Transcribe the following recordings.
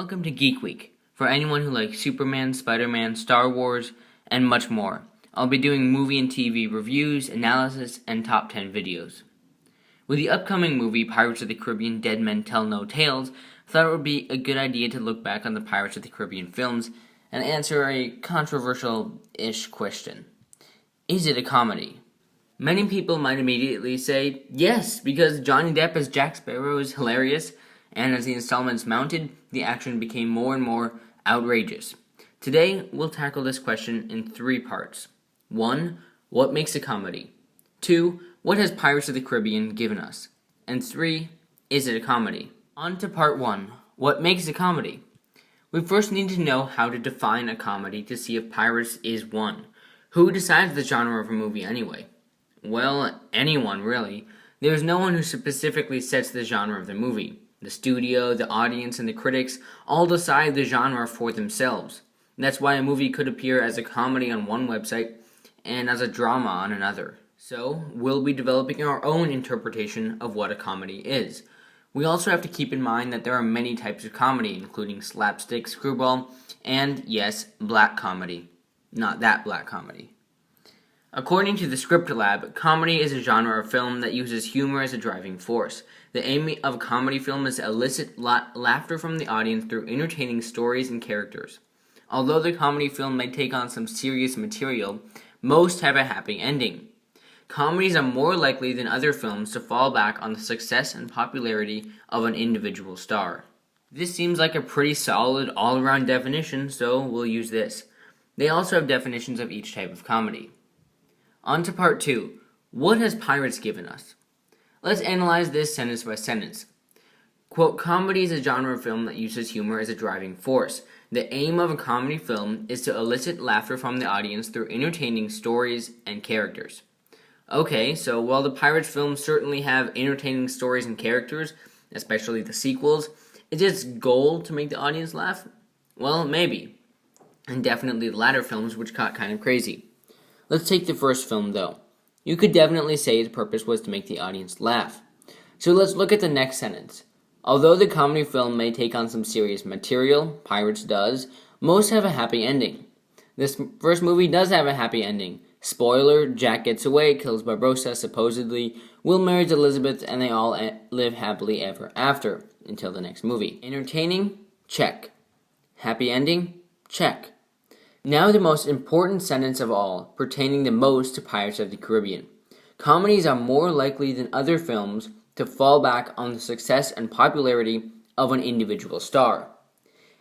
Welcome to Geek Week, for anyone who likes Superman, Spider-Man, Star Wars, and much more. I'll be doing movie and TV reviews, analysis, and top 10 videos. With the upcoming movie Pirates of the Caribbean Dead Men Tell No Tales, I thought it would be a good idea to look back on the Pirates of the Caribbean films and answer a controversial-ish question. Is it a comedy? Many people might immediately say yes, because Johnny Depp as Jack Sparrow is hilarious, and as the installments mounted, the action became more and more outrageous. Today, we'll tackle this question in 3 parts. 1. What makes a comedy? 2. What has Pirates of the Caribbean given us? And 3. Is it a comedy? On to part 1. What makes a comedy? We first need to know how to define a comedy to see if Pirates is one. Who decides the genre of a movie anyway? Well, anyone, really. There's no one who specifically sets the genre of the movie. The studio, the audience, and the critics all decide the genre for themselves. That's why a movie could appear as a comedy on one website and as a drama on another. So, we'll be developing our own interpretation of what a comedy is. We also have to keep in mind that there are many types of comedy, including slapstick, screwball, and, yes, black comedy. Not that black comedy. According to the Script Lab, comedy is a genre of film that uses humor as a driving force. The aim of a comedy film is to elicit laughter from the audience through entertaining stories and characters. Although the comedy film may take on some serious material, most have a happy ending. Comedies are more likely than other films to fall back on the success and popularity of an individual star. This seems like a pretty solid all-around definition, so we'll use this. They also have definitions of each type of comedy. On to part 2. What has Pirates given us? Let's analyze this sentence by sentence. Quote, comedy is a genre of film that uses humor as a driving force. The aim of a comedy film is to elicit laughter from the audience through entertaining stories and characters. Okay, so while the Pirates films certainly have entertaining stories and characters, especially the sequels, is its goal to make the audience laugh? Well, maybe. And definitely the latter films, which got kind of crazy. Let's take the first film, though. You could definitely say its purpose was to make the audience laugh. So let's look at the next sentence. Although the comedy film may take on some serious material, Pirates does, most have a happy ending. This first movie does have a happy ending. Spoiler, Jack gets away, kills Barbossa supposedly, Will marries Elizabeth, and they all live happily ever after, until the next movie. Entertaining? Check. Happy ending? Check. Now the most important sentence of all, pertaining the most to Pirates of the Caribbean. Comedies are more likely than other films to fall back on the success and popularity of an individual star.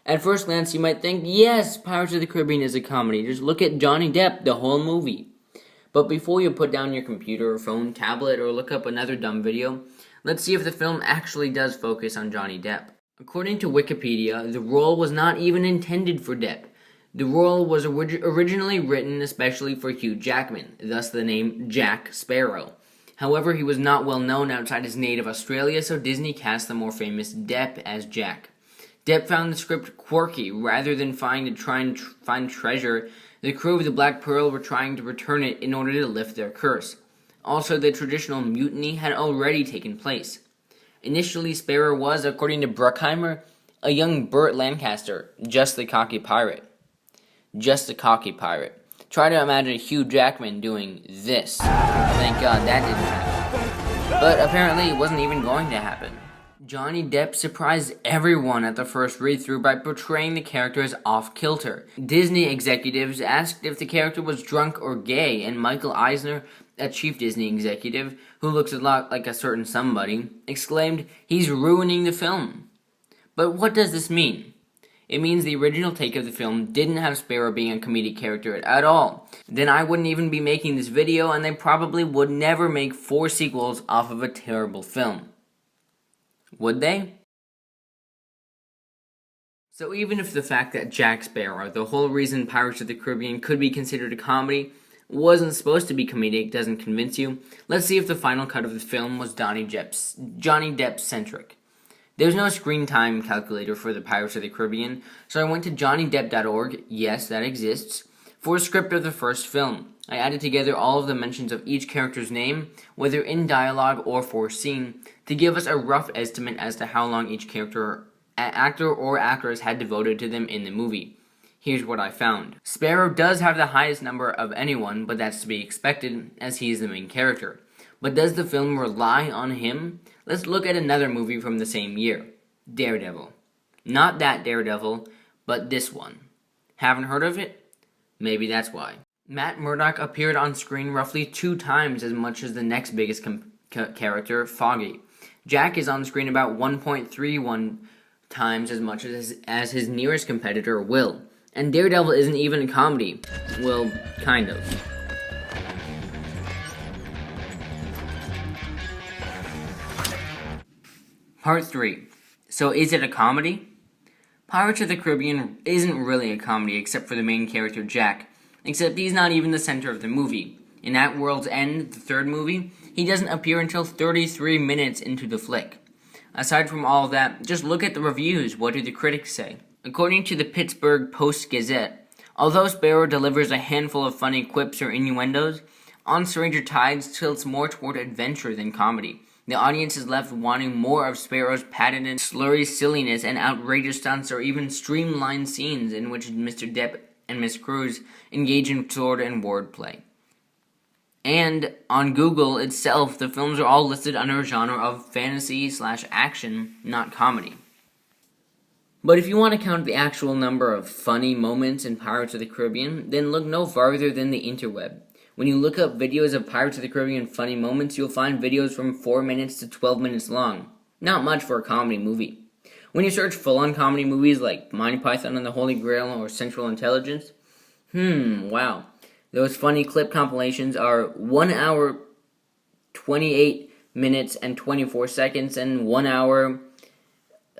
At first glance, you might think, yes, Pirates of the Caribbean is a comedy. Just look at Johnny Depp, the whole movie. But before you put down your computer or phone, tablet, or look up another dumb video, let's see if the film actually does focus on Johnny Depp. According to Wikipedia, the role was not even intended for Depp. The role was originally written especially for Hugh Jackman, thus the name Jack Sparrow. However, he was not well known outside his native Australia, so Disney cast the more famous Depp as Jack. Depp found the script quirky. Rather than trying to find treasure, the crew of the Black Pearl were trying to return it in order to lift their curse. Also, the traditional mutiny had already taken place. Initially, Sparrow was, according to Bruckheimer, a young Burt Lancaster, just the cocky pirate. Just a cocky pirate. Try to imagine Hugh Jackman doing this. Thank God that didn't happen. But apparently it wasn't even going to happen. Johnny Depp surprised everyone at the first read-through by portraying the character as off-kilter. Disney executives asked if the character was drunk or gay, and Michael Eisner, a chief Disney executive who looks a lot like a certain somebody, exclaimed, "He's ruining the film." But what does this mean? It means the original take of the film didn't have Sparrow being a comedic character at all. Then I wouldn't even be making this video, and they probably would never make 4 sequels off of a terrible film. Would they? So even if the fact that Jack Sparrow, the whole reason Pirates of the Caribbean could be considered a comedy, wasn't supposed to be comedic doesn't convince you, let's see if the final cut of the film was Johnny Depp-centric. There's no screen time calculator for the Pirates of the Caribbean, so I went to johnnydepp.org, yes, that exists, for a script of the first film. I added together all of the mentions of each character's name, whether in dialogue or for scene, to give us a rough estimate as to how long each character actor or actress had devoted to them in the movie. Here's what I found. Sparrow does have the highest number of anyone, but that's to be expected as he is the main character. But does the film rely on him? Let's look at another movie from the same year, Daredevil. Not that Daredevil, but this one. Haven't heard of it? Maybe that's why. Matt Murdock appeared on screen roughly 2 times as much as the next biggest character, Foggy. Jack is on screen about 1.31 times as much as his nearest competitor, Will. And Daredevil isn't even a comedy. Well, kind of. Part 3. So is it a comedy? Pirates of the Caribbean isn't really a comedy except for the main character, Jack. Except he's not even the center of the movie. In At World's End, the 3rd movie, he doesn't appear until 33 minutes into the flick. Aside from all of that, just look at the reviews. What do the critics say? According to the Pittsburgh Post-Gazette, although Sparrow delivers a handful of funny quips or innuendos, On Stranger Tides tilts more toward adventure than comedy. The audience is left wanting more of Sparrow's patented slurry silliness and outrageous stunts or even streamlined scenes in which Mr. Depp and Miss Cruz engage in sword and wordplay. And on Google itself, the films are all listed under a genre of fantasy/action, not comedy. But if you want to count the actual number of funny moments in Pirates of the Caribbean, then look no farther than the interweb. When you look up videos of Pirates of the Caribbean funny moments, you'll find videos from 4 minutes to 12 minutes long. Not much for a comedy movie. When you search full-on comedy movies like Monty Python and the Holy Grail or Central Intelligence, wow. Those funny clip compilations are 1 hour, 28 minutes and 24 seconds and 1 hour,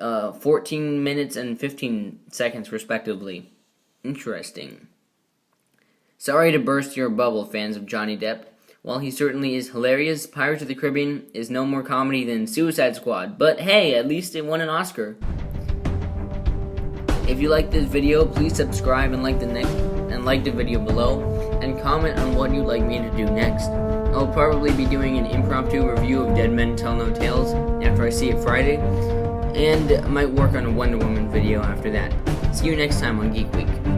14 minutes and 15 seconds respectively. Interesting. Sorry to burst your bubble, fans of Johnny Depp. While he certainly is hilarious, Pirates of the Caribbean is no more comedy than Suicide Squad. But hey, at least it won an Oscar. If you like this video, please subscribe and like the video below, and comment on what you'd like me to do next. I'll probably be doing an impromptu review of Dead Men Tell No Tales after I see it Friday, and might work on a Wonder Woman video after that. See you next time on Geek Week.